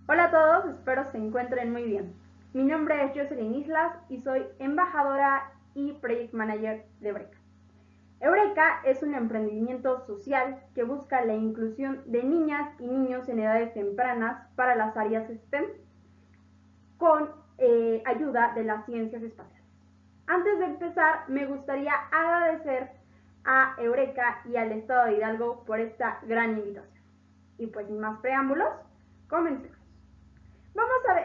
Hola a todos, espero se encuentren muy bien. Mi nombre es Jocelyn Islas y soy embajadora y Project Manager de Eureka. Eureka es un emprendimiento social que busca la inclusión de niñas y niños en edades tempranas para las áreas STEM con ayuda de las ciencias espaciales. Antes de empezar, me gustaría agradecer a Eureka y al Estado de Hidalgo por esta gran invitación. Y pues sin más preámbulos, comencemos.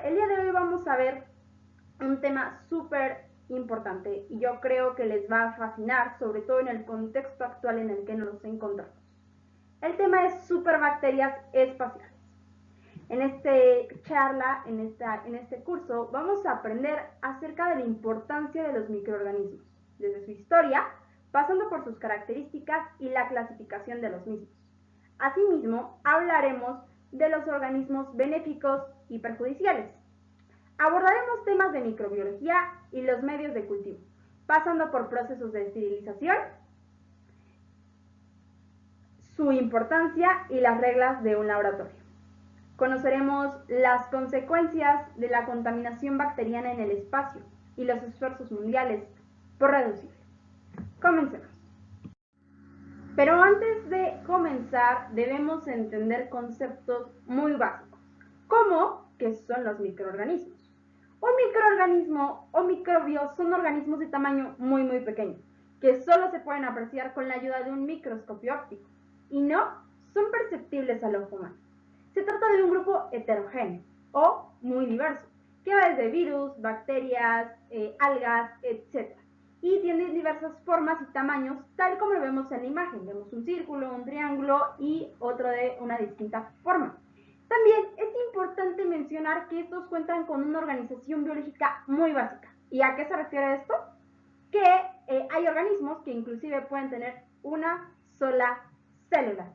El día de hoy vamos a ver un tema súper importante y yo creo que les va a fascinar, sobre todo en el contexto actual en el que nos encontramos. El tema es superbacterias espaciales. En esta charla, en este curso, vamos a aprender acerca de la importancia de los microorganismos, desde su historia, pasando por sus características y la clasificación de los mismos. Asimismo, hablaremos de los organismos benéficos y perjudiciales. Abordaremos temas de microbiología y los medios de cultivo, pasando por procesos de esterilización, su importancia y las reglas de un laboratorio. Conoceremos las consecuencias de la contaminación bacteriana en el espacio y los esfuerzos mundiales por reducirla. Comencemos. Pero antes de comenzar, debemos entender conceptos muy básicos, como qué son los microorganismos. Un microorganismo o microbio son organismos de tamaño muy pequeño, que solo se pueden apreciar con la ayuda de un microscopio óptico, y no son perceptibles al ojo humano. Se trata de un grupo heterogéneo o muy diverso, que va desde virus, bacterias, algas, etc. Y tiene diversas formas y tamaños, tal como lo vemos en la imagen. Vemos un círculo, un triángulo y otro de una distinta forma. También es importante mencionar que estos cuentan con una organización biológica muy básica. ¿Y a qué se refiere esto? Que hay organismos que inclusive pueden tener una sola célula.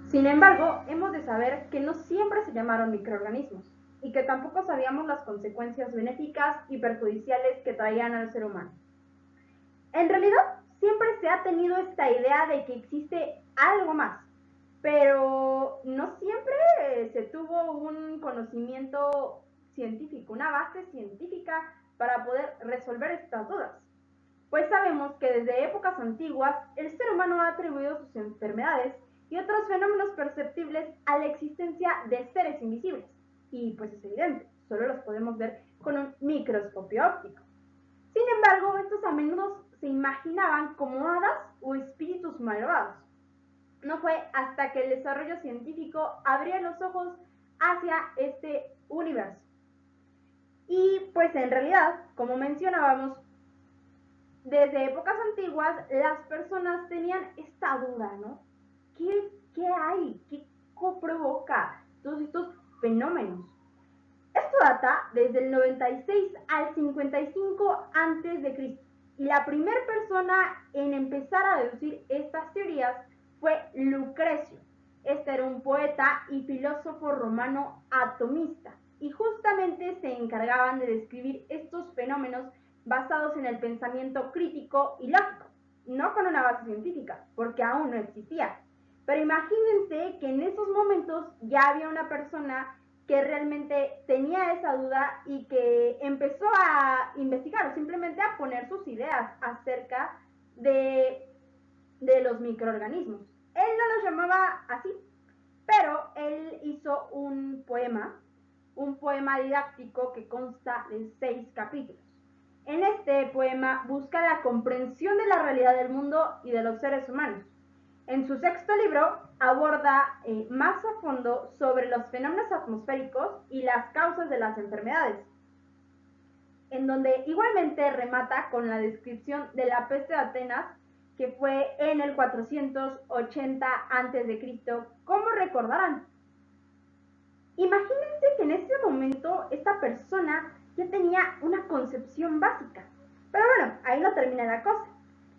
Sin embargo, hemos de saber que no siempre se llamaron microorganismos y que tampoco sabíamos las consecuencias benéficas y perjudiciales que traían al ser humano. En realidad, siempre se ha tenido esta idea de que existe algo más, pero no siempre se tuvo un conocimiento científico, una base científica para poder resolver estas dudas. Pues sabemos que desde épocas antiguas el ser humano ha atribuido sus enfermedades y otros fenómenos perceptibles a la existencia de seres invisibles. Y pues es evidente, solo los podemos ver con un microscopio óptico. Sin embargo, estos a menudo se imaginaban como hadas o espíritus malvados. No fue hasta que el desarrollo científico abría los ojos hacia este universo. Y pues en realidad, como mencionábamos, desde épocas antiguas las personas tenían esta duda, ¿no? ¿Qué hay? ¿Qué provoca todos estos fenómenos? Esto data desde el 96 al 55 antes de Cristo. Y la primera persona en empezar a deducir estas teorías fue Lucrecio. Este era un poeta y filósofo romano atomista, y justamente se encargaban de describir estos fenómenos basados en el pensamiento crítico y lógico, no con una base científica, porque aún no existía. Pero imagínense que en esos momentos ya había una persona que realmente tenía esa duda y que empezó a investigar o simplemente a poner sus ideas acerca de los microorganismos. Él no los llamaba así, pero él hizo un poema didáctico que consta de 6 capítulos. En este poema busca la comprensión de la realidad del mundo y de los seres humanos. En su sexto libro aborda más a fondo sobre los fenómenos atmosféricos y las causas de las enfermedades, en donde igualmente remata con la descripción de la peste de Atenas, que fue en el 480 a.C., como recordarán. Imagínense que en ese momento esta persona ya tenía una concepción básica. Pero bueno, ahí no termina la cosa.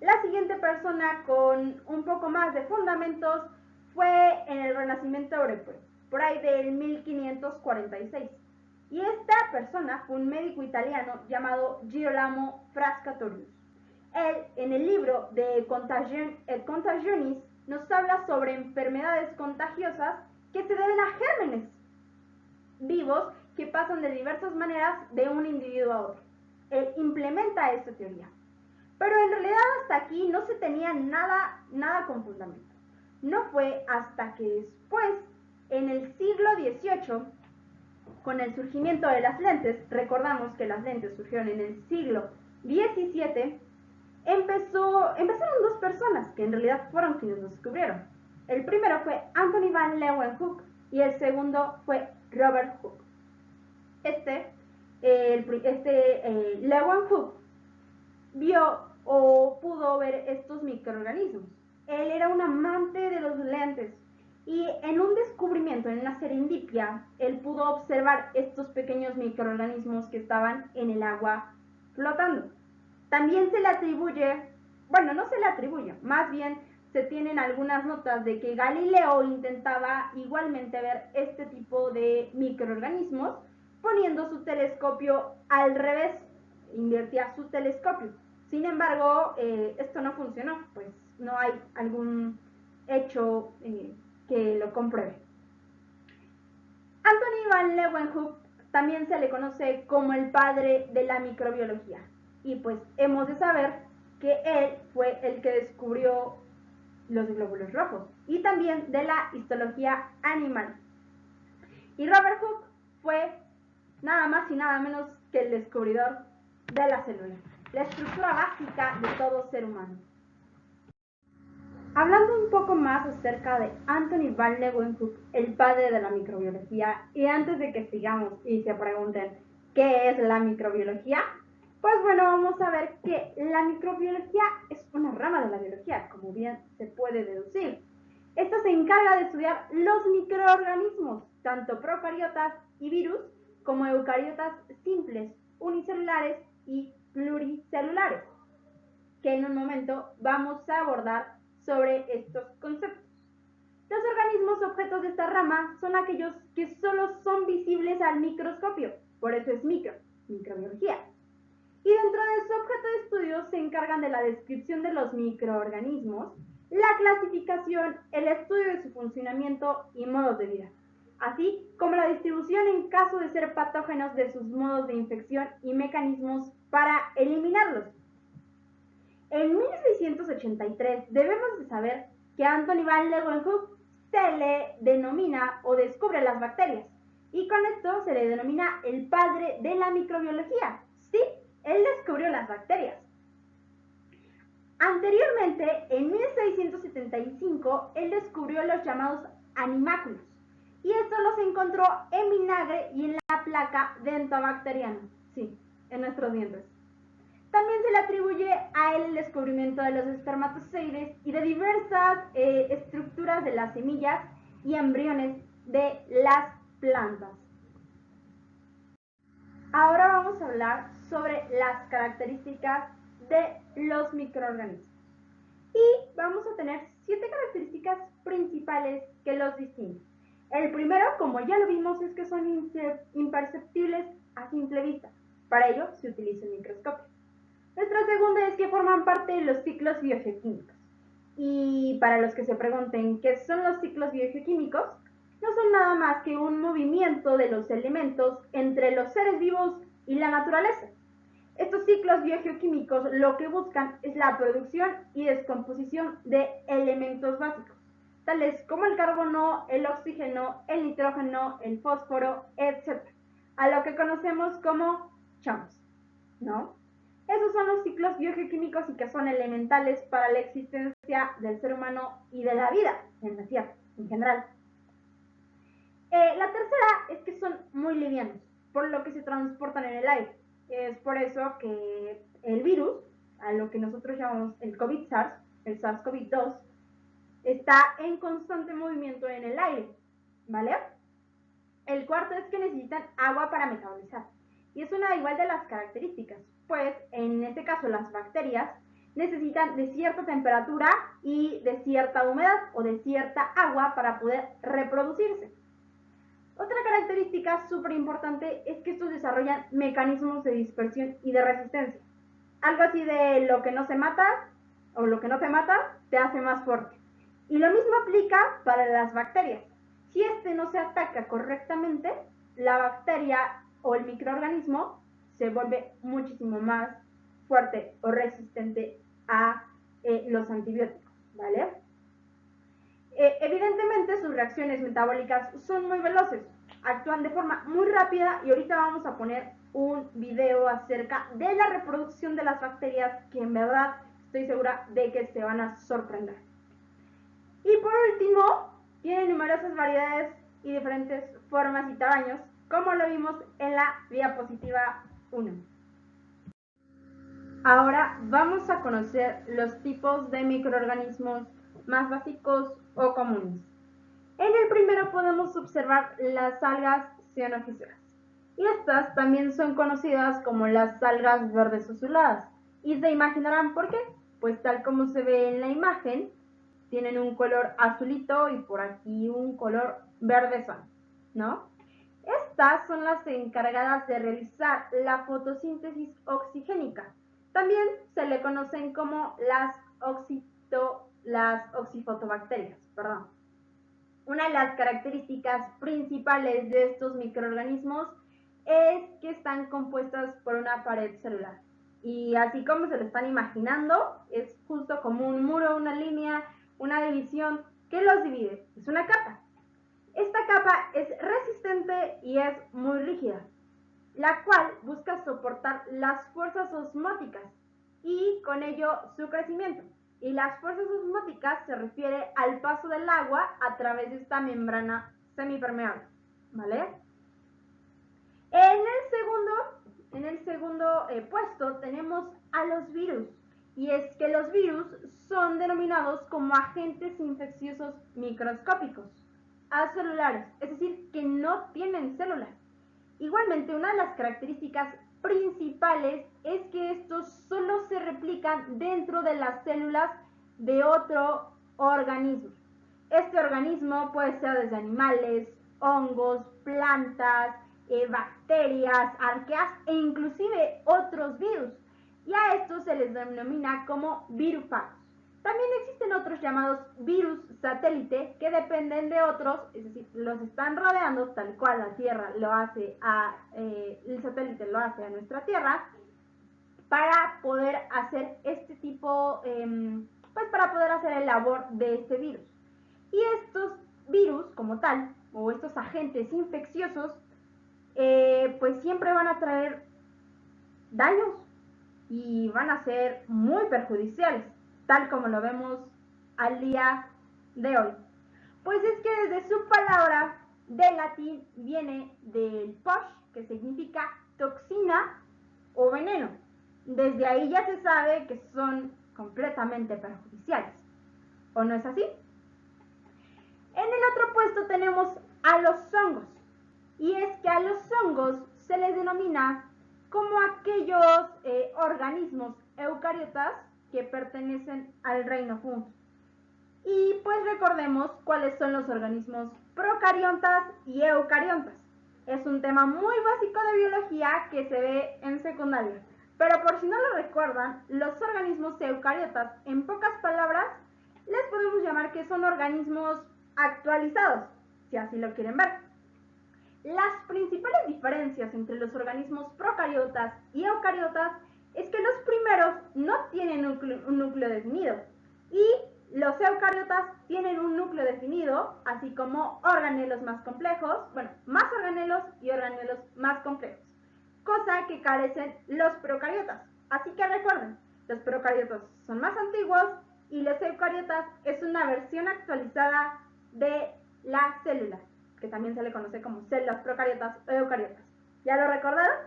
La siguiente persona con un poco más de fundamentos fue en el Renacimiento europeo, por ahí del 1546. Y esta persona fue un médico italiano llamado Girolamo Frascatorius. Él, en el libro de Contagionis, nos habla sobre enfermedades contagiosas que se deben a gérmenes vivos que pasan de diversas maneras de un individuo a otro. Él implementa esta teoría. Pero en realidad hasta aquí no se tenía nada con fundamento. No fue hasta que después, en el siglo XVIII, con el surgimiento de las lentes, recordamos que las lentes surgieron en el siglo XVII, empezaron dos personas que en realidad fueron quienes lo descubrieron. El primero fue Anthony van Leeuwenhoek y el segundo fue Robert Hooke. Leeuwenhoek vio o pudo ver estos microorganismos. Él era un amante de los lentes y en un descubrimiento, en una serendipia, él pudo observar estos pequeños microorganismos que estaban en el agua flotando. También se le atribuye, bueno, no se le atribuye, más bien se tienen algunas notas de que Galileo intentaba igualmente ver este tipo de microorganismos poniendo su telescopio al revés, invertía su telescopio. Sin embargo, esto no funcionó, pues no hay algún hecho que lo compruebe. Anthony van Leeuwenhoek también se le conoce como el padre de la microbiología. Y pues hemos de saber que él fue el que descubrió los glóbulos rojos y también de la histología animal. Y Robert Hooke fue nada más y nada menos que el descubridor de la célula, la estructura básica de todo ser humano. Hablando un poco más acerca de Anthony van Leeuwenhoek, el padre de la microbiología, y antes de que sigamos y se pregunten qué es la microbiología, pues bueno, vamos a ver que la microbiología es una rama de la biología, como bien se puede deducir. Esta se encarga de estudiar los microorganismos, tanto procariotas y virus, como eucariotas simples, unicelulares y pluricelulares, que en un momento vamos a abordar sobre estos conceptos. Los organismos objetos de esta rama son aquellos que solo son visibles al microscopio, por eso es microbiología. Y dentro de su objeto de estudio se encargan de la descripción de los microorganismos, la clasificación, el estudio de su funcionamiento y modos de vida, así como la distribución en caso de ser patógenos de sus modos de infección y mecanismos para eliminarlos. En 1683 debemos de saber que Anthony van Leeuwenhoek se le denomina o descubre las bacterias, y con esto se le denomina el padre de la microbiología. Sí, él descubrió las bacterias. Anteriormente, en 1675, él descubrió los llamados animáculos, y esto los encontró en vinagre y en la placa dentobacteriana, sí, en nuestros dientes. También se le atribuye a él el descubrimiento de los espermatozoides y de diversas estructuras de las semillas y embriones de las plantas. Ahora vamos a hablar sobre las características de los microorganismos. Y vamos a tener 7 características principales que los distinguen. El primero, como ya lo vimos, es que son imperceptibles a simple vista. Para ello se utiliza el microscopio. Nuestra segunda es que forman parte de los ciclos biogeoquímicos. Y para los que se pregunten qué son los ciclos biogeoquímicos, no son nada más que un movimiento de los elementos entre los seres vivos y la naturaleza. Estos ciclos biogeoquímicos lo que buscan es la producción y descomposición de elementos básicos, tales como el carbono, el oxígeno, el nitrógeno, el fósforo, etc., a lo que conocemos como chamos, ¿no? Esos son los ciclos biogeoquímicos y que son elementales para la existencia del ser humano y de la vida en la Tierra en general. La tercera es que son muy livianos, por lo que se transportan en el aire. Es por eso que el virus, a lo que nosotros llamamos el COVID-SARS, el SARS-CoV-2, está en constante movimiento en el aire, ¿vale? El cuarto es que necesitan agua para metabolizar. Y es una igual de las características, pues en este caso las bacterias necesitan de cierta temperatura y de cierta humedad o de cierta agua para poder reproducirse. Otra característica súper importante es que estos desarrollan mecanismos de dispersión y de resistencia. Algo así de lo que no se mata o lo que no te mata te hace más fuerte. Y lo mismo aplica para las bacterias. Si este no se ataca correctamente, la bacteria o el microorganismo se vuelve muchísimo más fuerte o resistente a los antibióticos, ¿vale? Evidentemente sus reacciones metabólicas son muy veloces, actúan de forma muy rápida y ahorita vamos a poner un video acerca de la reproducción de las bacterias que en verdad estoy segura de que se van a sorprender. Y por último, tiene numerosas variedades y diferentes formas y tamaños, como lo vimos en la diapositiva 1. Ahora vamos a conocer los tipos de microorganismos más básicos o comunes. En el primero podemos observar las algas cianóficeras. Y estas también son conocidas como las algas verdes azuladas. Y se imaginarán por qué. Pues tal como se ve en la imagen, tienen un color azulito y por aquí un color verdezón, ¿no? Estas son las encargadas de realizar la fotosíntesis oxigénica. También se le conocen como las oxifotobacterias, perdón. Una de las características principales de estos microorganismos es que están compuestas por una pared celular. Y así como se lo están imaginando, es justo como un muro, una línea, una división que los divide. Es una capa. Esta capa es resistente y es muy rígida, la cual busca soportar las fuerzas osmóticas y con ello su crecimiento. Y las fuerzas osmóticas se refiere al paso del agua a través de esta membrana semipermeable, ¿vale? En el segundo puesto tenemos a los virus. Y es que los virus son denominados como agentes infecciosos microscópicos, acelulares, es decir, que no tienen células. Igualmente, una de las características principales es que estos solo se replican dentro de las células de otro organismo. Este organismo puede ser desde animales, hongos, plantas, bacterias, arqueas e inclusive otros virus. Y a estos se les denomina como virufagos. También existen otros llamados virus satélite que dependen de otros, es decir, los están rodeando tal cual la Tierra lo hace el satélite lo hace a nuestra Tierra, para poder hacer este tipo, pues para poder hacer el labor de este virus. Y estos virus como tal, o estos agentes infecciosos, pues siempre van a traer daños y van a ser muy perjudiciales, tal como lo vemos al día de hoy. Pues es que desde su palabra del latín viene del posh, que significa toxina o veneno. Desde ahí ya se sabe que son completamente perjudiciales. ¿O no es así? En el otro puesto tenemos a los hongos. Y es que a los hongos se les denomina como aquellos organismos eucariotas que pertenecen al reino fungi. Y pues recordemos cuáles son los organismos procariontas y eucariontas. Es un tema muy básico de biología que se ve en secundaria. Pero por si no lo recuerdan, los organismos eucariotas, en pocas palabras, les podemos llamar que son organismos actualizados, si así lo quieren ver. Las principales diferencias entre los organismos procariotas y eucariotas es que los primeros no tienen un núcleo definido y los eucariotas tienen un núcleo definido, así como organelos más complejos, más organelos y organelos más complejos, cosa que carecen los procariotas. Así que recuerden, los procariotas son más antiguos y los eucariotas es una versión actualizada de la célula, que también se le conoce como células procariotas o eucariotas. ¿Ya lo recordaron?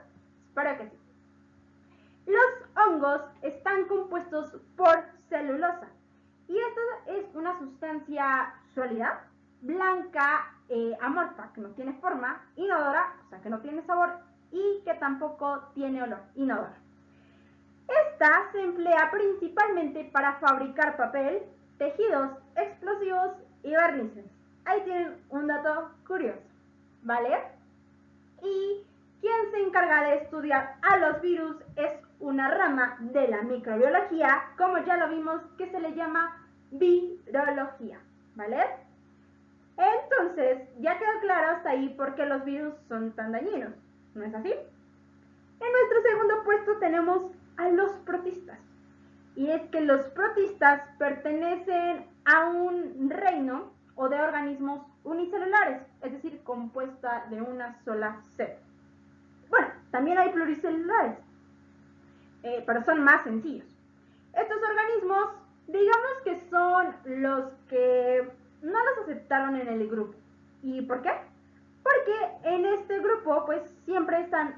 Espero que sí. Los hongos están compuestos por celulosa. Y esta es una sustancia sólida, blanca, amorfa, que no tiene forma, inodora, o sea que no tiene sabor, y que tampoco tiene olor, inodora. Esta se emplea principalmente para fabricar papel, tejidos, explosivos y barnices. Ahí tienen un dato curioso, ¿vale? Y quien se encarga de estudiar a los virus es una rama de la microbiología, como ya lo vimos, que se le llama virología. ¿vale? Entonces, ya quedó claro hasta ahí por qué los virus son tan dañinos, ¿no es así? En nuestro segundo puesto tenemos a los protistas. Y es que los protistas pertenecen a un reino o de organismos unicelulares, es decir, compuesta de una sola célula. Bueno, también hay pluricelulares, pero son más sencillos. Estos organismos, digamos que son los que no los aceptaron en el grupo. ¿Y por qué? Porque en este grupo pues siempre están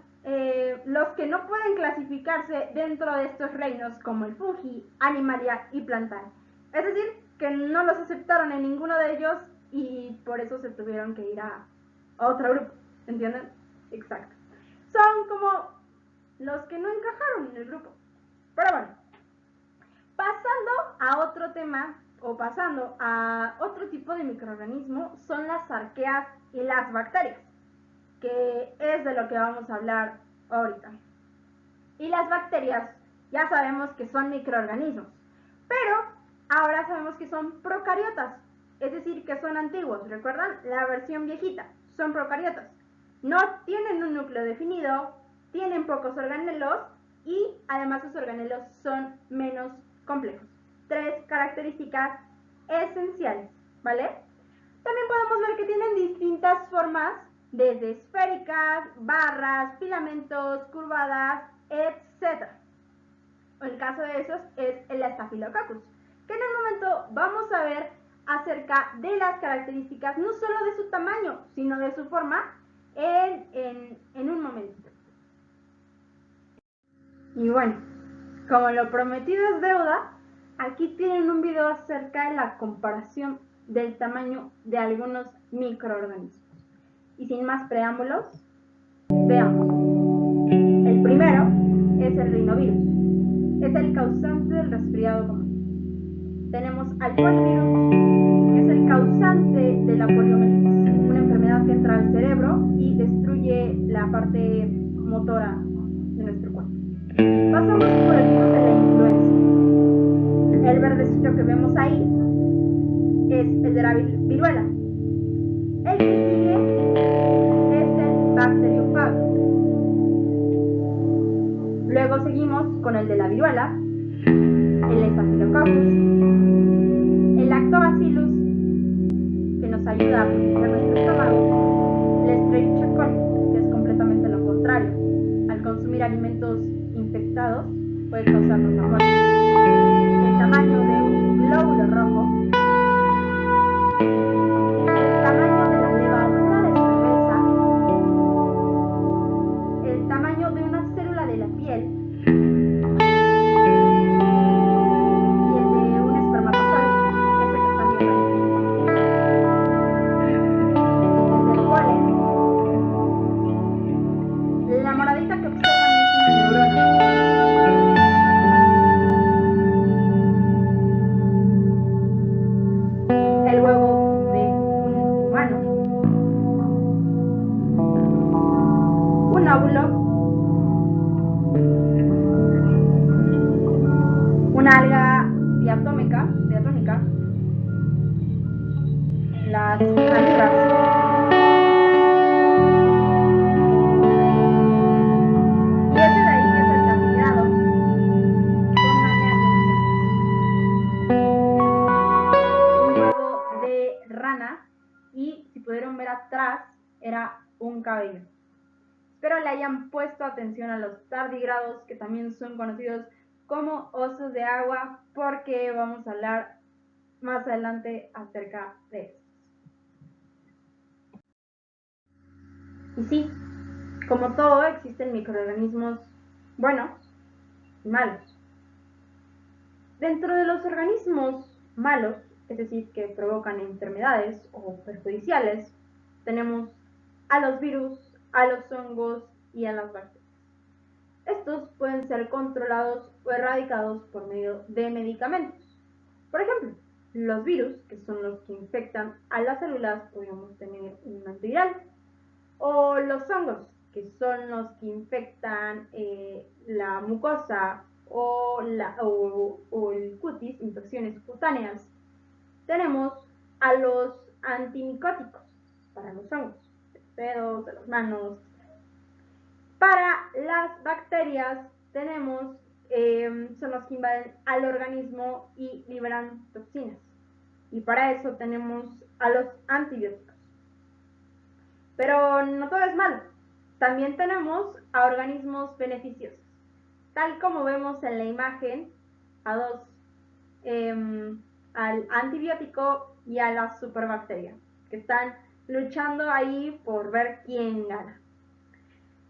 los que no pueden clasificarse dentro de estos reinos como el fungi, animalia y plantae. Es decir, que no los aceptaron en ninguno de ellos y por eso se tuvieron que ir a otro grupo. ¿Entienden? Exacto. Son como los que no encajaron en el grupo. Pero bueno, pasando a otro tema o pasando a otro tipo de microorganismo son las arqueas y las bacterias, que es de lo que vamos a hablar ahorita. Y las bacterias ya sabemos que son microorganismos, pero ahora sabemos que son procariotas, es decir, que son antiguos. ¿Recuerdan? La versión viejita, son procariotas. No tienen un núcleo definido, tienen pocos organelos y además sus organelos son menos complejos. 3 características esenciales, ¿vale? También podemos ver que tienen distintas formas, desde esféricas, barras, filamentos, curvadas, etc. El caso de esos es el Staphylococcus, que en el momento vamos a ver acerca de las características, no solo de su tamaño, sino de su forma, en un momento. Y bueno, como lo prometido es deuda, aquí tienen un video acerca de la comparación del tamaño de algunos microorganismos. Y sin más preámbulos, veamos. El primero es el rinovirus. Es el causante del resfriado común. Tenemos al poliovirus, que es el causante de la poliomielitis, una enfermedad que entra al cerebro y destruye la parte motora de nuestro cuerpo. Pasamos por el virus de la influenza. El verdecito que vemos ahí es el de la viruela. El que sigue es el bacteriofago. Luego seguimos con el de la viruela, el Staphylococcus, el Lactobacillus, que nos ayuda a proteger nuestro estómago, el Escherichia coli, que es completamente lo contrario. Al consumir alimentos infectados puede causarnos la muerte. El tamaño de un glóbulo rojo, el tamaño de la levadura de cerveza, el tamaño de una célula de la piel y el de un espermatozoide, ese que están viendo ahí. El del polen, la moradita que observan es una neurona. El huevo de un humano, un óvulo, una alga diatómica, las algas, y ese de ahí que es el tardígrado. Pónganle atención. Un huevo de rana y si pudieron ver atrás era un cabello. Espero le hayan puesto atención a los tardígrados, que también son conocidos como osos de agua, porque vamos a hablar más adelante acerca de eso. Y sí, como todo, existen microorganismos buenos y malos. Dentro de los organismos malos, es decir, que provocan enfermedades o perjudiciales, tenemos a los virus, a los hongos y a las bacterias. Estos pueden ser controlados o erradicados por medio de medicamentos. Por ejemplo, los virus, que son los que infectan a las células, podríamos tener un antiviral. O los hongos, que son los que infectan la mucosa o el cutis, infecciones cutáneas. Tenemos a los antimicóticos para los hongos, de los dedos, de las manos. Para las bacterias tenemos, son los que invaden al organismo y liberan toxinas. Y para eso tenemos a los antibióticos. Pero no todo es malo. También tenemos a organismos beneficiosos. Tal como vemos en la imagen, al antibiótico y a la superbacteria, que están luchando ahí por ver quién gana.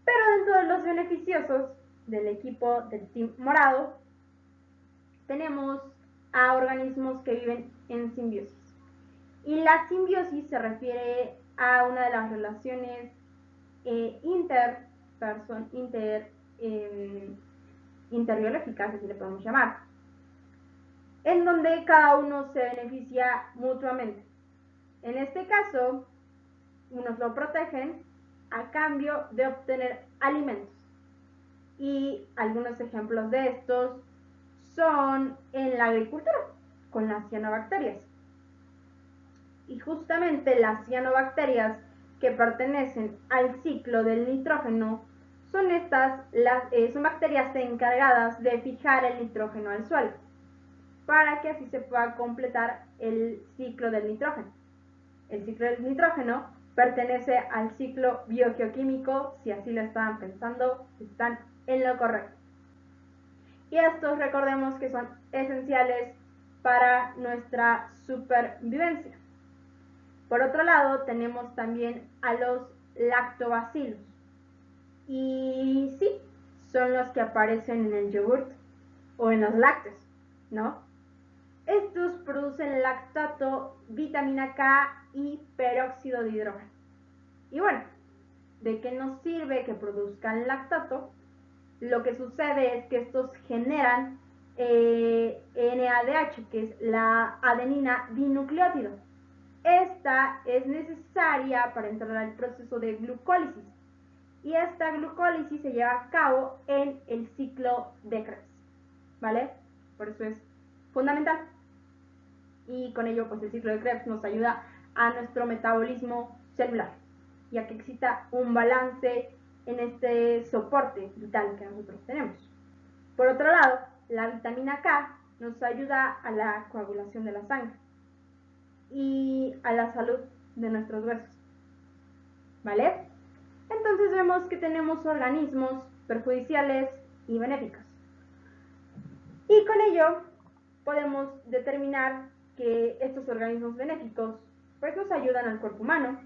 Pero dentro de los beneficiosos del equipo del Team Morado, tenemos a organismos que viven en simbiosis. Y la simbiosis se refiere a una de las relaciones interbiológicas, así le podemos llamar, en donde cada uno se beneficia mutuamente. En este caso, unos lo protegen a cambio de obtener alimentos. Y algunos ejemplos de estos son en la agricultura, con las cianobacterias. Y justamente las cianobacterias que pertenecen al ciclo del nitrógeno son son bacterias encargadas de fijar el nitrógeno al suelo, para que así se pueda completar el ciclo del nitrógeno. El ciclo del nitrógeno pertenece al ciclo biogeoquímico. Si así lo estaban pensando, están en lo correcto. Y estos, recordemos que son esenciales para nuestra supervivencia. Por otro lado, tenemos también a los lactobacilos. Y sí, son los que aparecen en el yogurt o en los lácteos, ¿no? Estos producen lactato, vitamina K y peróxido de hidrógeno. Y bueno, ¿de qué nos sirve que produzcan lactato? Lo que sucede es que estos generan NADH, que es la adenina dinucleótido. Esta es necesaria para entrar al proceso de glucólisis. Y esta glucólisis se lleva a cabo en el ciclo de Krebs, ¿vale? Por eso es fundamental. Y con ello, pues el ciclo de Krebs nos ayuda a nuestro metabolismo celular y a que exista un balance en este soporte vital que nosotros tenemos. Por otro lado, la vitamina K nos ayuda a la coagulación de la sangre y a la salud de nuestros huesos, ¿vale? Entonces vemos que tenemos organismos perjudiciales y benéficos. Y con ello podemos determinar que estos organismos benéficos pues nos ayudan al cuerpo humano,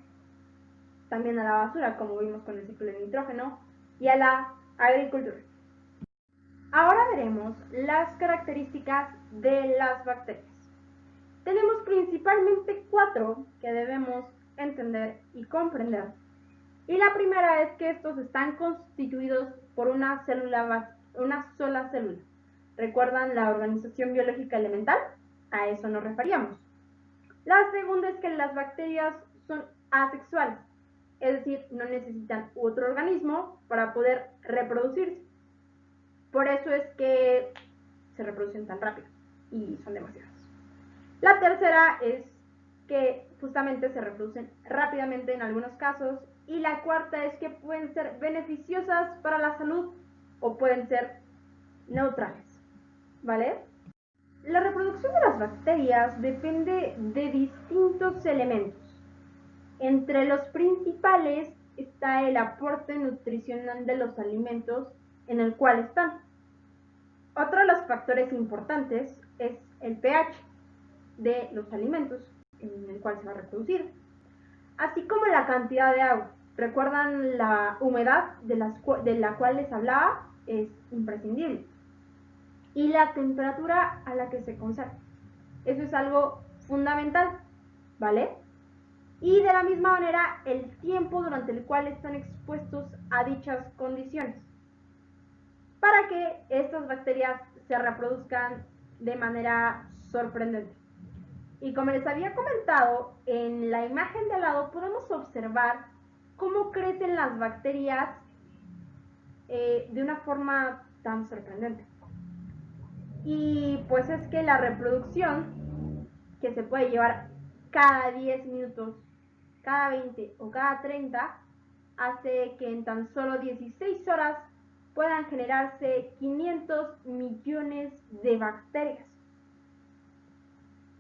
también a la basura, como vimos con el ciclo del nitrógeno, y a la agricultura. Ahora veremos las características de las bacterias. Tenemos principalmente 4 que debemos entender y comprender. Y la primera es que estos están constituidos por una sola célula. ¿Recuerdan la organización biológica elemental? A eso nos referíamos. La segunda es que las bacterias son asexuales, es decir, no necesitan otro organismo para poder reproducirse. Por eso es que se reproducen tan rápido y son demasiadas. La tercera es que justamente se reproducen rápidamente en algunos casos. Y la cuarta es que pueden ser beneficiosas para la salud o pueden ser neutrales, ¿vale? La reproducción de las bacterias depende de distintos elementos. Entre los principales está el aporte nutricional de los alimentos en el cual están. Otro de los factores importantes es el pH de los alimentos en el cual se va a reproducir, así como la cantidad de agua. ¿Recuerdan la humedad de la cual les hablaba? Es imprescindible. Y la temperatura a la que se conserva. Eso es algo fundamental, ¿vale? Y de la misma manera, el tiempo durante el cual están expuestos a dichas condiciones, para que estas bacterias se reproduzcan de manera sorprendente. Y como les había comentado, en la imagen de al lado podemos observar cómo crecen las bacterias de una forma tan sorprendente. Y pues es que la reproducción, que se puede llevar cada 10 minutos, cada 20 o cada 30, hace que en tan solo 16 horas puedan generarse 500 millones de bacterias.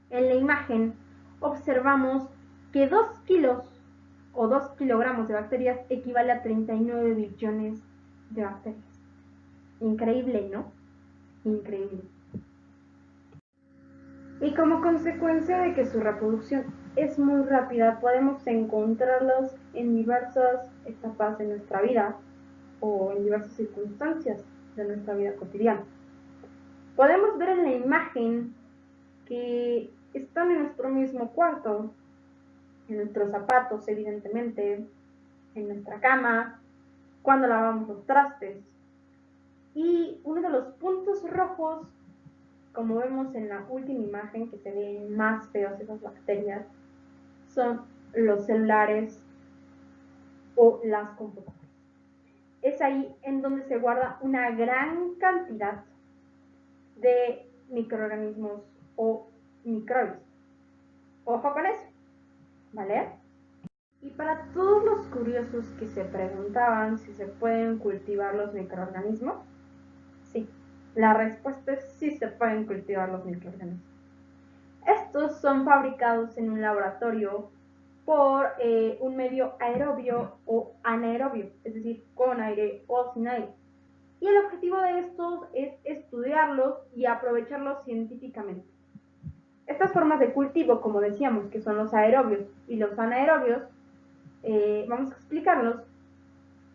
En la imagen observamos que 2 kilos o 2 kilogramos de bacterias equivale a 39 billones de bacterias. Increíble, ¿no? Increíble. Y como consecuencia de que su reproducción es muy rápida, podemos encontrarlos en diversas etapas de nuestra vida o en diversas circunstancias de nuestra vida cotidiana. Podemos ver en la imagen que están en nuestro mismo cuarto, en nuestros zapatos, evidentemente, en nuestra cama, cuando lavamos los trastes. Y uno de los puntos rojos, como vemos en la última imagen, que se ven más feos esas bacterias, son los celulares o las computadoras. Es ahí en donde se guarda una gran cantidad de microorganismos o microbios. Ojo con eso, ¿vale? Y para todos los curiosos que se preguntaban si se pueden cultivar los microorganismos, sí, la respuesta es sí se pueden cultivar los microorganismos. Estos son fabricados en un laboratorio por un medio aerobio o anaerobio, es decir, con aire o sin aire. Y el objetivo de estos es estudiarlos y aprovecharlos científicamente. Estas formas de cultivo, como decíamos, que son los aerobios y los anaerobios, vamos a explicarlos.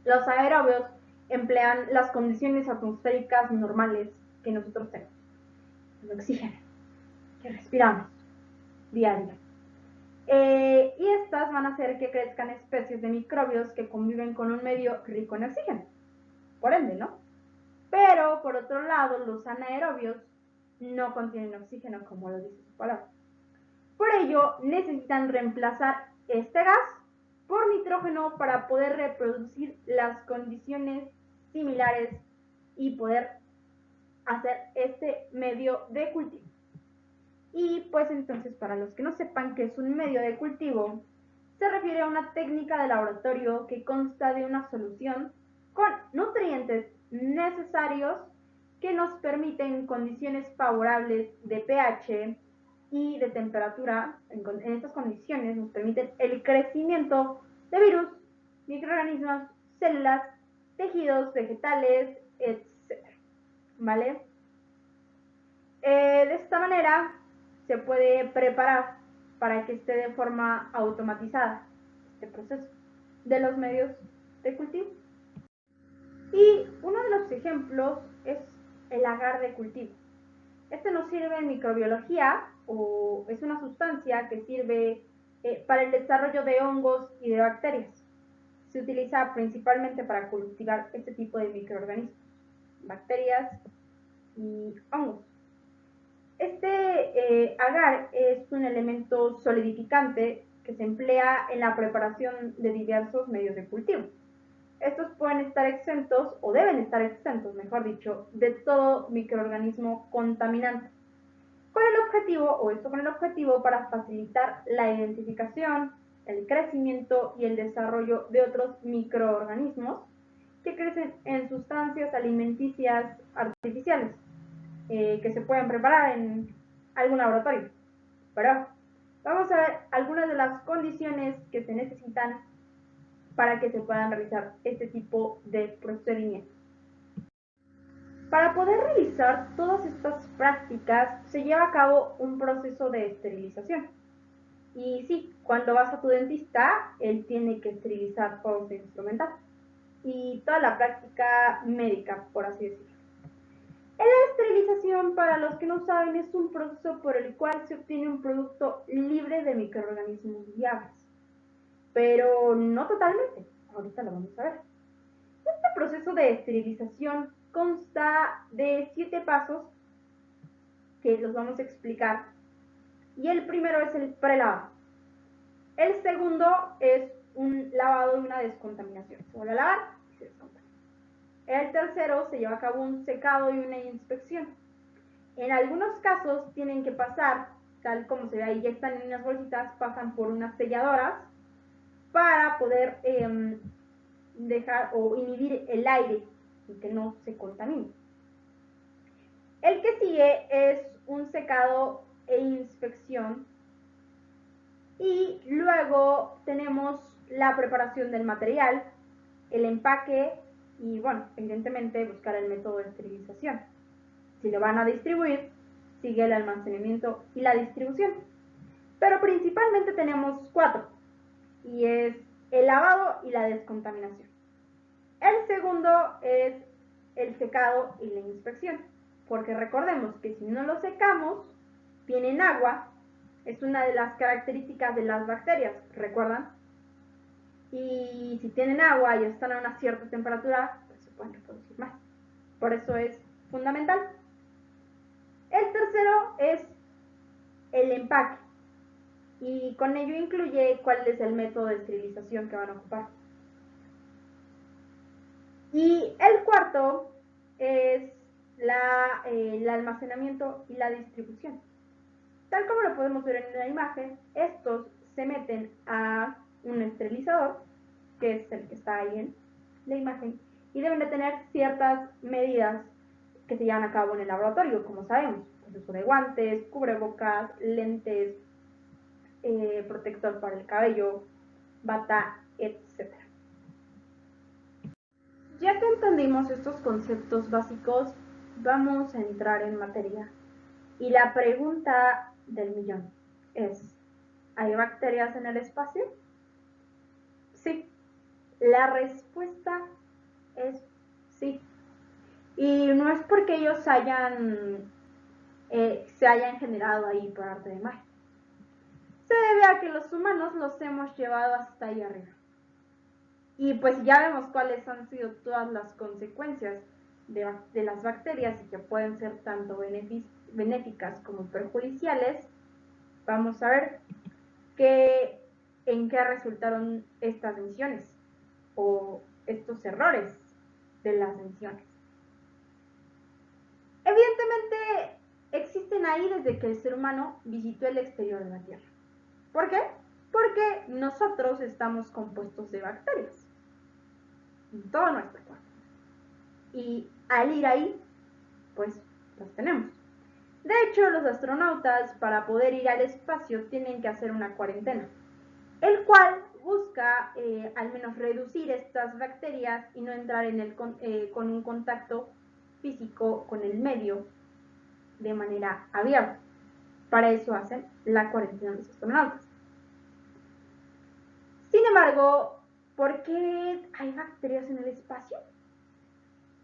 Los aerobios emplean las condiciones atmosféricas normales que nosotros tenemos, el oxígeno que respiramos día a día. Y estas van a hacer que crezcan especies de microbios que conviven con un medio rico en oxígeno, por ende, ¿no? Pero, por otro lado, los anaerobios no contienen oxígeno, como lo dice su palabra. Por ello, necesitan reemplazar este gas por nitrógeno para poder reproducir las condiciones similares y poder hacer este medio de cultivo. Y pues entonces, para los que no sepan qué es un medio de cultivo, se refiere a una técnica de laboratorio que consta de una solución con nutrientes necesarios que nos permiten condiciones favorables de pH y de temperatura. En estas condiciones nos permiten el crecimiento de virus, microorganismos, células, tejidos vegetales, etc. ¿Vale? De esta manera se puede preparar para que esté de forma automatizada este proceso de los medios de cultivo. Y uno de los ejemplos es el agar de cultivo. Este nos sirve en microbiología, o es una sustancia que sirve para el desarrollo de hongos y de bacterias. Se utiliza principalmente para cultivar este tipo de microorganismos, bacterias y hongos. Este agar es un elemento solidificante que se emplea en la preparación de diversos medios de cultivo. Estos pueden estar exentos, o deben estar exentos, mejor dicho, de todo microorganismo contaminante. Con el objetivo para facilitar la identificación, el crecimiento y el desarrollo de otros microorganismos que crecen en sustancias alimenticias artificiales, que se pueden preparar en algún laboratorio. Pero vamos a ver algunas de las condiciones que se necesitan para que se puedan realizar este tipo de procedimientos. Para poder realizar todas estas prácticas se lleva a cabo un proceso de esterilización. Y sí, cuando vas a tu dentista, él tiene que esterilizar todo su instrumental y toda la práctica médica, por así decirlo. La esterilización, para los que no saben, es un proceso por el cual se obtiene un producto libre de microorganismos viables, pero no totalmente. Ahorita lo vamos a ver. Este proceso de esterilización consta de 7 pasos que los vamos a explicar. Y el primero es el prelavado. El segundo es un lavado y una descontaminación. Se vuelve a lavar y se descontamina. El tercero se lleva a cabo un secado y una inspección. En algunos casos tienen que pasar tal como se ve ahí, ya están en unas bolsitas, pasan por unas selladoras para poder dejar o inhibir el aire y que no se contamine. El que sigue es un secado e inspección, y luego tenemos la preparación del material, el empaque y, bueno, evidentemente buscar el método de esterilización. Si lo van a distribuir, sigue el almacenamiento y la distribución. Pero principalmente tenemos 4, y es el lavado y la descontaminación. El segundo es el secado y la inspección, porque recordemos que si no lo secamos, tienen agua, es una de las características de las bacterias, ¿recuerdan? Y si tienen agua y están a una cierta temperatura, pues se pueden reproducir más. Por eso es fundamental. El tercero es el empaque, y con ello incluye cuál es el método de esterilización que van a ocupar. Y el cuarto es el almacenamiento y la distribución. Tal como lo podemos ver en la imagen, estos se meten a un esterilizador, que es el que está ahí en la imagen, y deben de tener ciertas medidas que se llevan a cabo en el laboratorio, como sabemos, el uso de guantes, cubrebocas, lentes, protector para el cabello, bata, etc. Ya que entendimos estos conceptos básicos, vamos a entrar en materia. Y la pregunta del millón es, ¿hay bacterias en el espacio? Sí. La respuesta es sí. Y no es porque ellos se hayan generado ahí por arte de magia. Se debe a que los humanos los hemos llevado hasta ahí arriba. Y pues ya vemos cuáles han sido todas las consecuencias de las bacterias, y que pueden ser tanto benéficas como perjudiciales. Vamos a ver en qué resultaron estas misiones o estos errores de las misiones. Evidentemente existen ahí desde que el ser humano visitó el exterior de la Tierra. ¿Por qué? Porque nosotros estamos compuestos de bacterias en todo nuestro cuerpo. Y al ir ahí, pues las tenemos. De hecho, los astronautas, para poder ir al espacio, tienen que hacer una cuarentena, el cual busca al menos reducir estas bacterias y no entrar con un contacto físico con el medio de manera abierta. Para eso hacen la cuarentena de los astronautas. Sin embargo, ¿por qué hay bacterias en el espacio?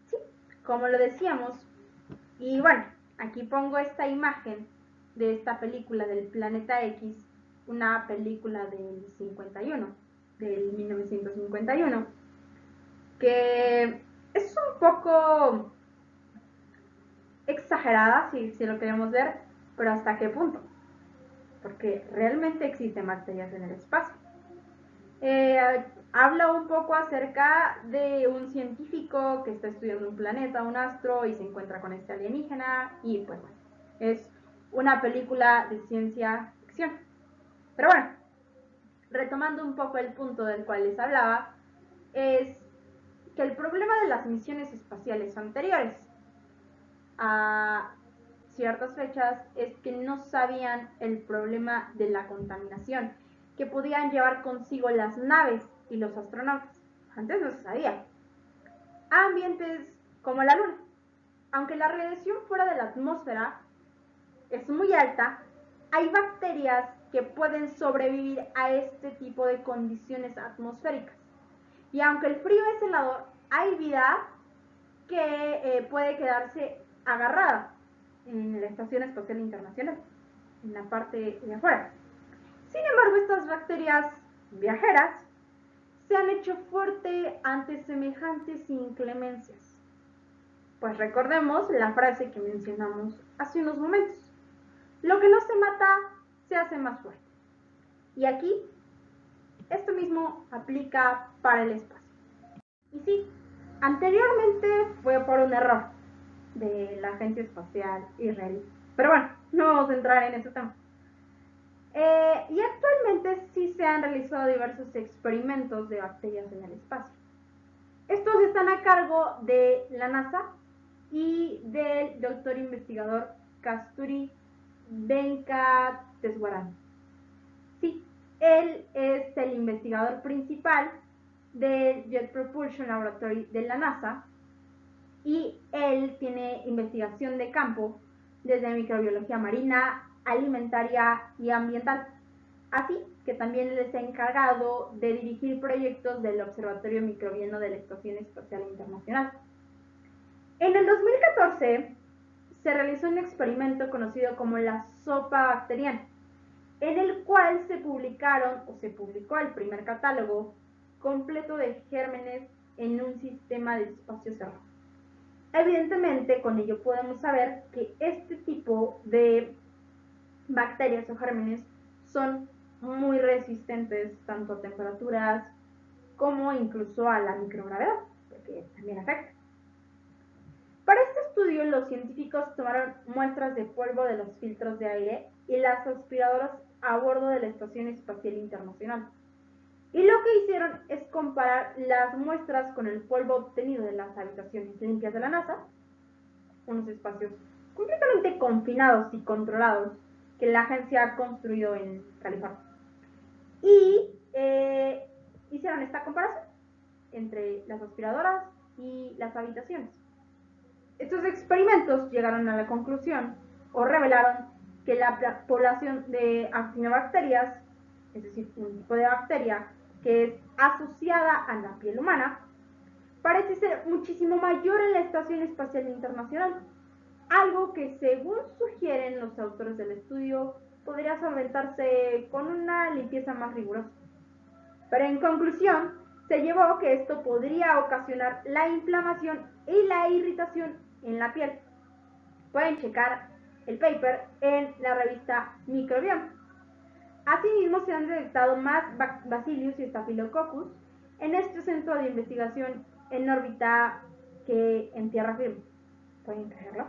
Sí, como lo decíamos, y bueno, aquí pongo esta imagen de esta película del Planeta X, una película del 1951, que es un poco exagerada si lo queremos ver, pero ¿hasta qué punto? Porque realmente existen bacterias en el espacio. Habla un poco acerca de un científico que está estudiando un planeta, un astro, y se encuentra con este alienígena, y pues bueno, es una película de ciencia ficción. Pero bueno, retomando un poco el punto del cual les hablaba, es que el problema de las misiones espaciales anteriores a ciertas fechas es que no sabían el problema de la contaminación que podían llevar consigo las naves y los astronautas. Antes no se sabía. A ambientes como la Luna. Aunque la radiación fuera de la atmósfera es muy alta, hay bacterias que pueden sobrevivir a este tipo de condiciones atmosféricas. Y aunque el frío es helado, hay vida que puede quedarse agarrada en la Estación Espacial Internacional, en la parte de afuera. Sin embargo, estas bacterias viajeras se han hecho fuerte ante semejantes inclemencias. Pues recordemos la frase que mencionamos hace unos momentos. Lo que no se mata, se hace más fuerte. Y aquí, esto mismo aplica para el espacio. Y sí, anteriormente fue por un error de la Agencia Espacial Israelí. Pero bueno, no vamos a entrar en ese tema. Y actualmente sí se han realizado diversos experimentos de bacterias en el espacio. Estos están a cargo de la NASA y del doctor investigador Kasturi Venkateswaran. Sí, él es el investigador principal del Jet Propulsion Laboratory de la NASA y él tiene investigación de campo desde microbiología marina, alimentaria y ambiental. Así que también él está encargado de dirigir proyectos del Observatorio Microbiano de la Estación Espacial Internacional. En el 2014 se realizó un experimento conocido como la sopa bacteriana, en el cual se publicó el primer catálogo completo de gérmenes en un sistema de espacio cerrado. Evidentemente, con ello podemos saber que este tipo de bacterias o gérmenes son muy resistentes tanto a temperaturas como incluso a la microgravedad, porque también afecta. Para este estudio, los científicos tomaron muestras de polvo de los filtros de aire y las aspiradoras a bordo de la Estación Espacial Internacional. Y lo que hicieron es comparar las muestras con el polvo obtenido de las habitaciones limpias de la NASA, unos espacios completamente confinados y controlados que la agencia ha construido en California. Y hicieron esta comparación entre las aspiradoras y las habitaciones. Estos experimentos llegaron a la conclusión o revelaron que la población de actinobacterias, es decir, un tipo de bacteria que es asociada a la piel humana, parece ser muchísimo mayor en la Estación Espacial Internacional, algo que, según sugieren los autores del estudio, podría solventarse con una limpieza más rigurosa. Pero en conclusión, se llevó que esto podría ocasionar la inflamación y la irritación en la piel. Pueden checar el paper en la revista Microbiome. Asimismo, se han detectado más Bacillus y Staphylococcus en este centro de investigación en órbita que en tierra firme. ¿Pueden creerlo?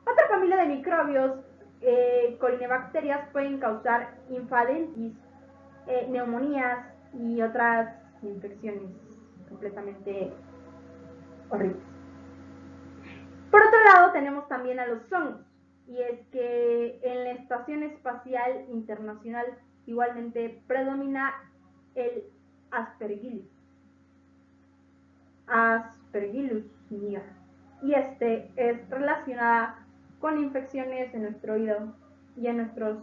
Otra familia de microbios, colinebacterias, pueden causar infadentis, neumonías y otras infecciones completamente horribles. Por otro lado, tenemos también a los hongos, y es que en la Estación Espacial Internacional igualmente predomina el Aspergillus niger, y este es relacionada con infecciones en nuestro oído y en nuestros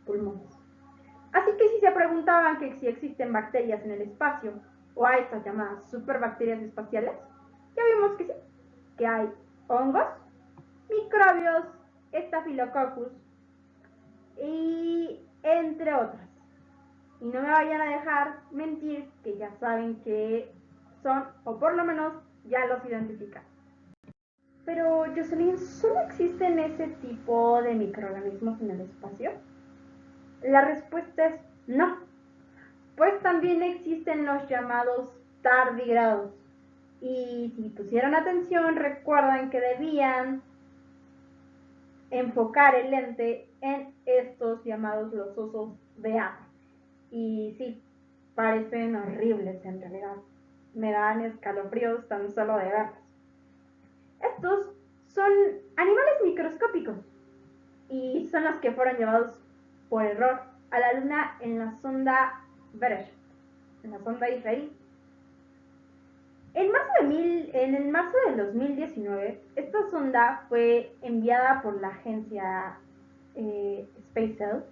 pulmones. Así que si se preguntaban que si existen bacterias en el espacio o hay estas llamadas superbacterias espaciales, ya vimos que sí, que hay hongos, microbios, Staphylococcus y entre otras. Y no me vayan a dejar mentir que ya saben que son, o por lo menos ya los identifican. Pero, Jocelyn, ¿solo existen ese tipo de microorganismos en el espacio? La respuesta es no, pues también existen los llamados tardígrados. Y si pusieron atención, recuerdan que debían enfocar el lente en estos llamados los osos de agua. Y sí, parecen horribles en realidad. Me dan escalofríos tan solo de verlos. Estos son animales microscópicos y son los que fueron llevados por error a la Luna en la sonda Beresheet, en la sonda israelí. En el marzo del 2019, esta sonda fue enviada por la agencia SpaceX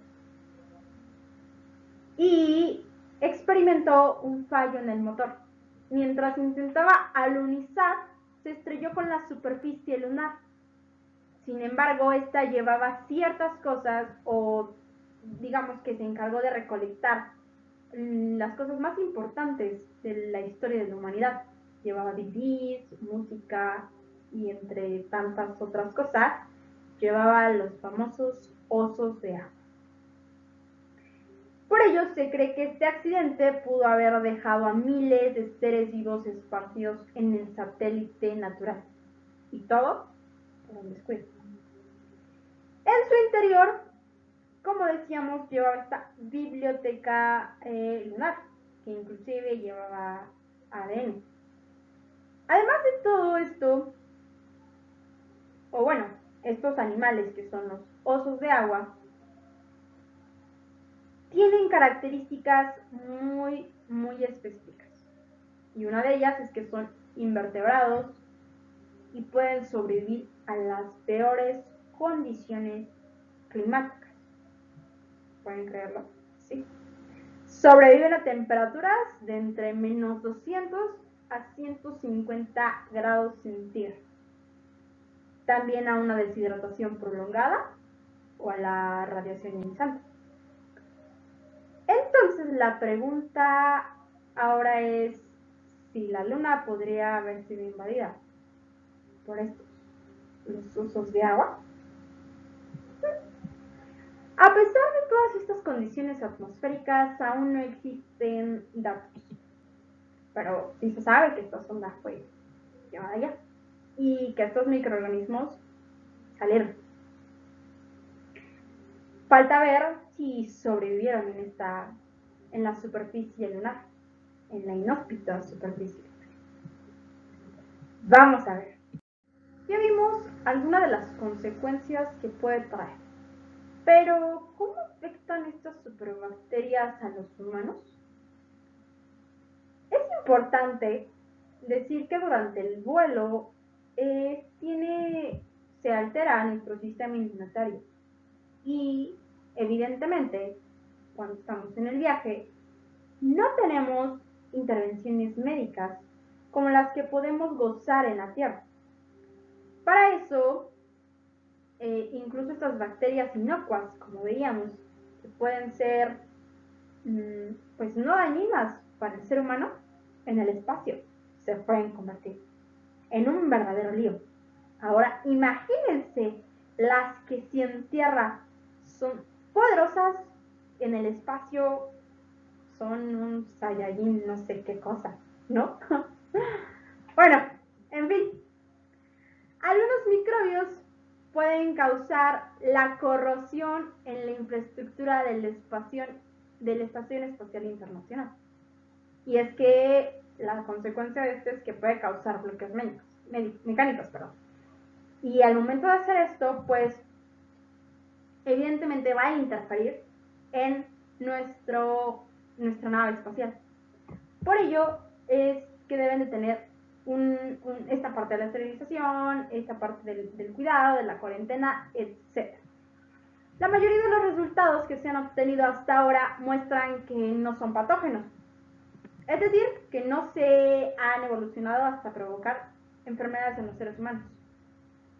y experimentó un fallo en el motor. Mientras intentaba alunizar, se estrelló con la superficie lunar. Sin embargo, esta llevaba ciertas cosas, o digamos que se encargó de recolectar las cosas más importantes de la historia de la humanidad. Llevaba DVDs, música y entre tantas otras cosas, llevaba los famosos osos de agua. Por ello se cree que este accidente pudo haber dejado a miles de seres vivos esparcidos en el satélite natural. Y todo por un descuido. En su interior como decíamos, llevaba esta biblioteca lunar, que inclusive llevaba ADN. Además de todo esto, o bueno, estos animales que son los osos de agua, tienen características muy específicas. Y una de ellas es que son invertebrados y pueden sobrevivir a las peores condiciones climáticas. ¿Pueden creerlo? Sí. Sobreviven a temperaturas de entre menos 200 a 150 grados centígrados. También a una deshidratación prolongada o a la radiación ionizante. Entonces la pregunta ahora es si la luna podría haber sido invadida por estos, los osos de agua. A pesar de todas estas condiciones atmosféricas, aún no existen datos. Pero sí se sabe que esta sonda fue llevada allá y que estos microorganismos salieron. Falta ver si sobrevivieron en la superficie lunar, en la inhóspita superficie. Vamos a ver. Ya vimos algunas de las consecuencias que puede traer. Pero, ¿cómo afectan estas superbacterias a los humanos? Es importante decir que durante el vuelo se altera nuestro sistema inmunitario y evidentemente cuando estamos en el viaje no tenemos intervenciones médicas como las que podemos gozar en la Tierra. Para eso, incluso estas bacterias inocuas, como veíamos, que pueden ser pues no dañinas para el ser humano, en el espacio se pueden convertir en un verdadero lío. Ahora, imagínense las que si en tierra son poderosas, en el espacio son un Saiyajin, no sé qué cosa, ¿no? Bueno, en fin, algunos microbios pueden causar la corrosión en la infraestructura de la Estación Espacial Internacional. Y es que la consecuencia de esto es que puede causar bloqueos mecánicos. Y al momento de hacer esto, pues evidentemente va a interferir en nuestra nave espacial. Por ello es que deben de tener esta parte de la esterilización, esta parte del cuidado, de la cuarentena, etc. La mayoría de los resultados que se han obtenido hasta ahora muestran que no son patógenos. Es decir, que no se han evolucionado hasta provocar enfermedades en los seres humanos.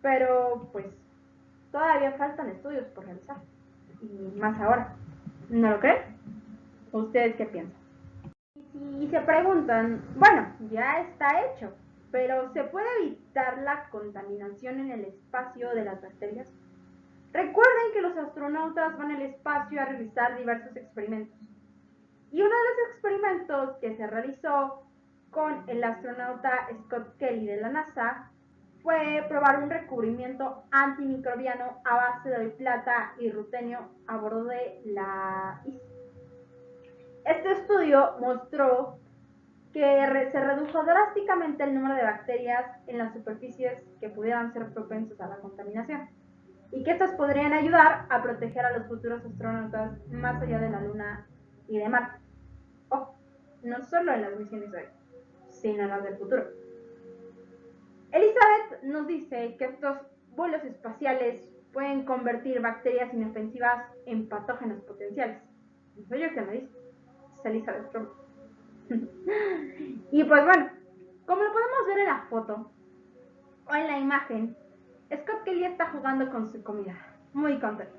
Pero, pues, todavía faltan estudios por realizar. Y más ahora. ¿No lo creen? ¿Ustedes qué piensan? Y se preguntan, bueno, ya está hecho, pero ¿se puede evitar la contaminación en el espacio de las bacterias? Recuerden que los astronautas van al espacio a realizar diversos experimentos. Y uno de los experimentos que se realizó con el astronauta Scott Kelly de la NASA fue probar un recubrimiento antimicrobiano a base de plata y rutenio a bordo de la isla. Este estudio mostró que se redujo drásticamente el número de bacterias en las superficies que pudieran ser propensas a la contaminación y que estas podrían ayudar a proteger a los futuros astronautas más allá de la Luna y de Marte. No solo en las misiones de hoy, sino en las del futuro. Elizabeth nos dice que estos vuelos espaciales pueden convertir bacterias inofensivas en patógenos potenciales. No soy yo que me dice, es Elizabeth Trump. Y pues bueno, como lo podemos ver en la foto o en la imagen, Scott Kelly está jugando con su comida, muy contento.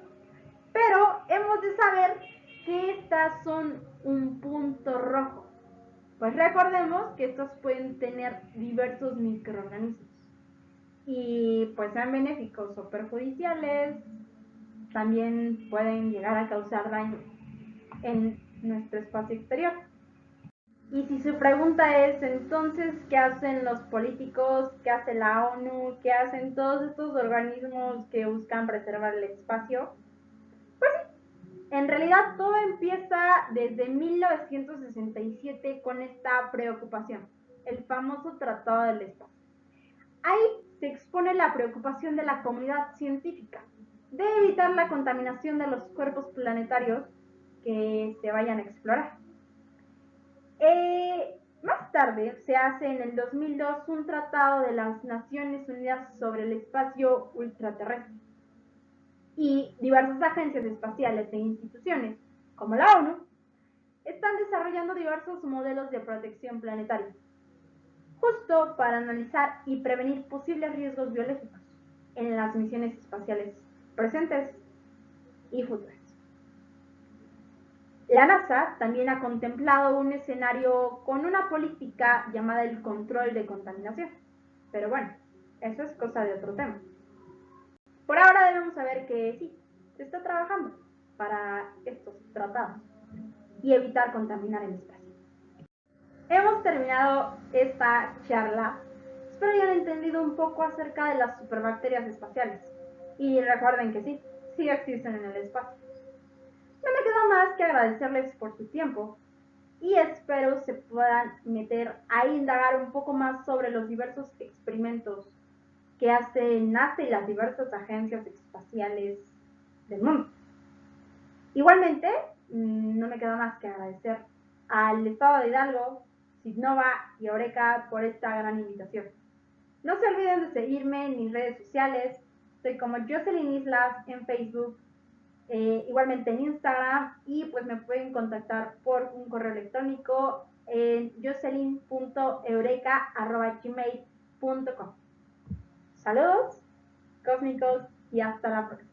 Pero hemos de saber que estas son un punto rojo. Pues recordemos que estos pueden tener diversos microorganismos y pues sean benéficos o perjudiciales, también pueden llegar a causar daño en nuestro espacio exterior. Y si su pregunta es, entonces, ¿qué hacen los políticos? ¿Qué hace la ONU? ¿Qué hacen todos estos organismos que buscan preservar el espacio? Pues sí, En realidad todo empieza desde 1967 con esta preocupación, el famoso Tratado del Espacio. Ahí se expone la preocupación de la comunidad científica de evitar la contaminación de los cuerpos planetarios que se vayan a explorar. Más tarde se hace en el 2002 un tratado de las Naciones Unidas sobre el espacio ultraterrestre y diversas agencias espaciales e instituciones, como la ONU, están desarrollando diversos modelos de protección planetaria, justo para analizar y prevenir posibles riesgos biológicos en las misiones espaciales presentes y futuras. La NASA también ha contemplado un escenario con una política llamada el control de contaminación. Pero bueno, eso es cosa de otro tema. Por ahora debemos saber que sí, se está trabajando para estos tratados y evitar contaminar el espacio. Hemos terminado esta charla. Espero hayan entendido un poco acerca de las superbacterias espaciales. Y recuerden que sí existen en el espacio. No me queda más que agradecerles por su tiempo y espero se puedan meter a indagar un poco más sobre los diversos experimentos que hace NASA y las diversas agencias espaciales del mundo. Igualmente, no me queda más que agradecer al Estado de Hidalgo, Citnova y Eureka por esta gran invitación. No se olviden de seguirme en mis redes sociales. Soy como Jocelyn Islas en Facebook, igualmente en Instagram, y pues me pueden contactar por un correo electrónico en jocelyn.eureka@gmail.com. Saludos cósmicos y hasta la próxima.